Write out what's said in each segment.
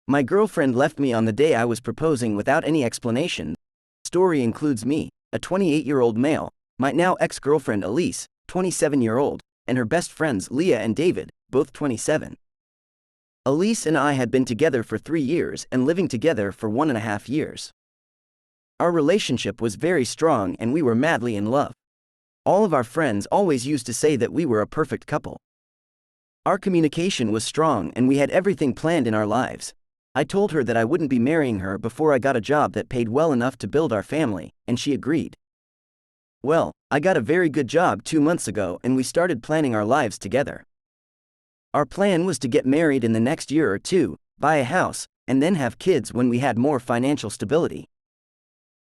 My girlfriend left me on the day I was proposing without any explanation. The story includes me, a 28-year-old male, my now ex-girlfriend Elise, 27-year-old, and her best friends Leah and David, both 27. Elise and I had been together for 3 years and living together for 1.5 years. Our relationship was very strong and we were madly in love. All of our friends always used to say that we were a perfect couple. Our communication was strong and we had everything planned in our lives. I told her that I wouldn't be marrying her before I got a job that paid well enough to build our family, and she agreed. Well, I got a very good job 2 months ago and we started planning our lives together. Our plan was to get married in the next year or two, buy a house, and then have kids when we had more financial stability.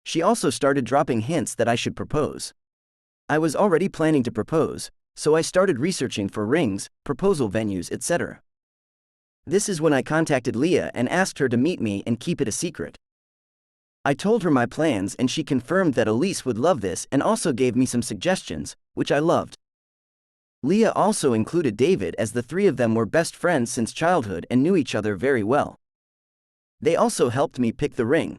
She also started dropping hints that I should propose. I was already planning to propose, so I started researching for rings, proposal venues, etc. This is when I contacted Leah and asked her to meet me and keep it a secret. I told her my plans and she confirmed that Elise would love this and also gave me some suggestions, which I loved. Leah also included David, as the three of them were best friends since childhood and knew each other very well. They also helped me pick the ring.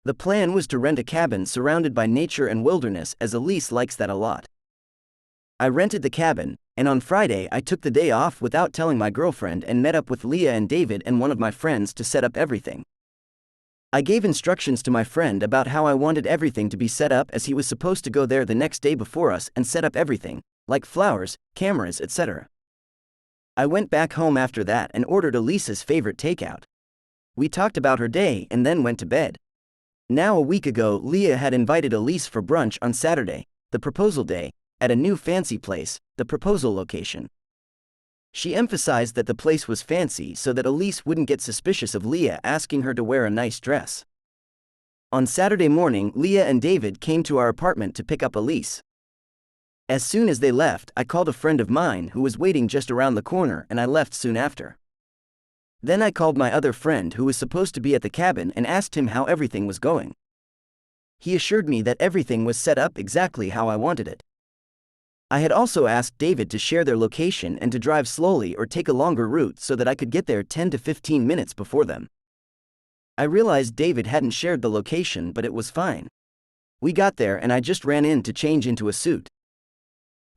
The plan was to rent a cabin surrounded by nature and wilderness, as Elise likes that a lot. I rented the cabin, and on Friday I took the day off without telling my girlfriend and met up with Leah and David and one of my friends to set up everything. I gave instructions to my friend about how I wanted everything to be set up, as he was supposed to go there the next day before us and set up everything, like flowers, cameras, etc. I went back home after that and ordered Elise's favorite takeout. We talked about her day and then went to bed. Now a week ago, Leah had invited Elise for brunch on Saturday, the proposal day, at a new fancy place, the proposal location. She emphasized that the place was fancy so that Elise wouldn't get suspicious of Leah asking her to wear a nice dress. On Saturday morning, Leah and David came to our apartment to pick up Elise. As soon as they left, I called a friend of mine who was waiting just around the corner and I left soon after. Then I called my other friend who was supposed to be at the cabin and asked him how everything was going. He assured me that everything was set up exactly how I wanted it. I had also asked David to share their location and to drive slowly or take a longer route so that I could get there 10 to 15 minutes before them. I realized David hadn't shared the location, but it was fine. We got there and I just ran in to change into a suit.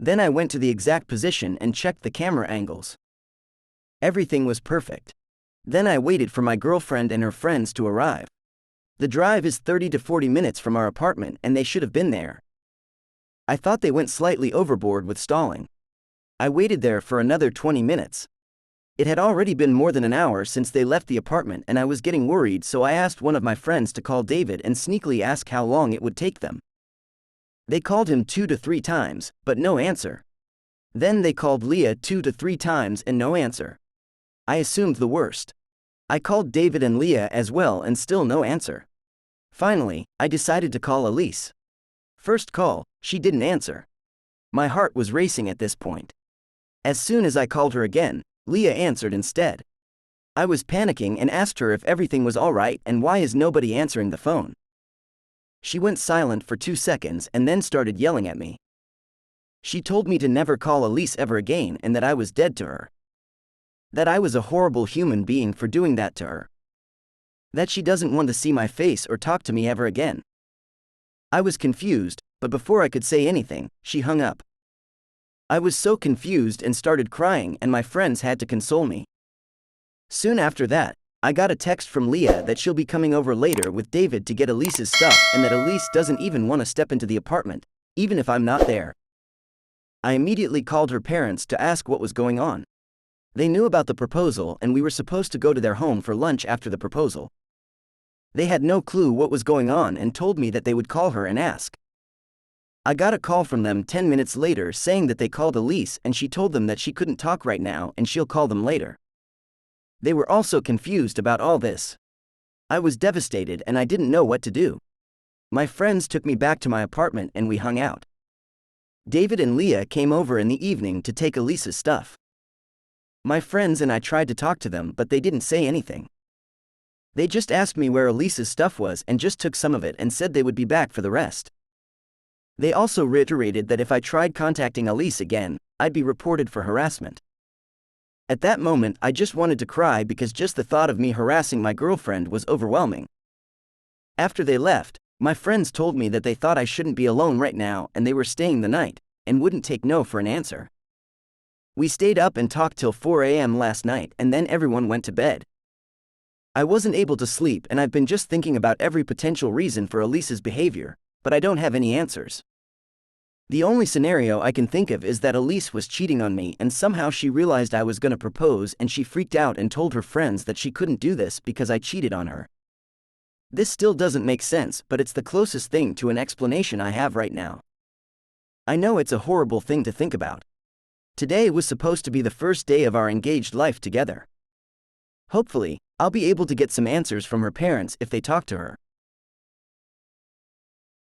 Then I went to the exact position and checked the camera angles. Everything was perfect. Then I waited for my girlfriend and her friends to arrive. The drive is 30 to 40 minutes from our apartment and they should have been there. I thought they went slightly overboard with stalling. I waited there for another 20 minutes. It had already been more than an hour since they left the apartment and I was getting worried, so I asked one of my friends to call David and sneakily ask how long it would take them. They called him 2 to 3 times, but no answer. Then they called Leah 2 to 3 times and no answer. I assumed the worst. I called David and Leah as well and still no answer. Finally, I decided to call Elise. First call, she didn't answer. My heart was racing at this point. As soon as I called her again, Leah answered instead. I was panicking and asked her if everything was alright and why is nobody answering the phone. She went silent for 2 seconds and then started yelling at me. She told me to never call Elise ever again and that I was dead to her. That I was a horrible human being for doing that to her. That she doesn't want to see my face or talk to me ever again. I was confused, but before I could say anything, she hung up. I was so confused and started crying and my friends had to console me. Soon after that, I got a text from Leah that she'll be coming over later with David to get Elise's stuff and that Elise doesn't even want to step into the apartment, even if I'm not there. I immediately called her parents to ask what was going on. They knew about the proposal and we were supposed to go to their home for lunch after the proposal. They had no clue what was going on and told me that they would call her and ask. I got a call from them 10 minutes later saying that they called Elise and she told them that she couldn't talk right now and she'll call them later. They were also confused about all this. I was devastated and I didn't know what to do. My friends took me back to my apartment and we hung out. David and Leah came over in the evening to take Elise's stuff. My friends and I tried to talk to them, but they didn't say anything. They just asked me where Elise's stuff was and just took some of it and said they would be back for the rest. They also reiterated that if I tried contacting Elise again, I'd be reported for harassment. At that moment, I just wanted to cry because just the thought of me harassing my girlfriend was overwhelming. After they left, my friends told me that they thought I shouldn't be alone right now and they were staying the night, and wouldn't take no for an answer. We stayed up and talked till 4 a.m. last night and then everyone went to bed. I wasn't able to sleep and I've been just thinking about every potential reason for Elise's behavior, but I don't have any answers. The only scenario I can think of is that Elise was cheating on me and somehow she realized I was gonna propose and she freaked out and told her friends that she couldn't do this because I cheated on her. This still doesn't make sense, but it's the closest thing to an explanation I have right now. I know it's a horrible thing to think about. Today was supposed to be the first day of our engaged life together. Hopefully, I'll be able to get some answers from her parents if they talk to her.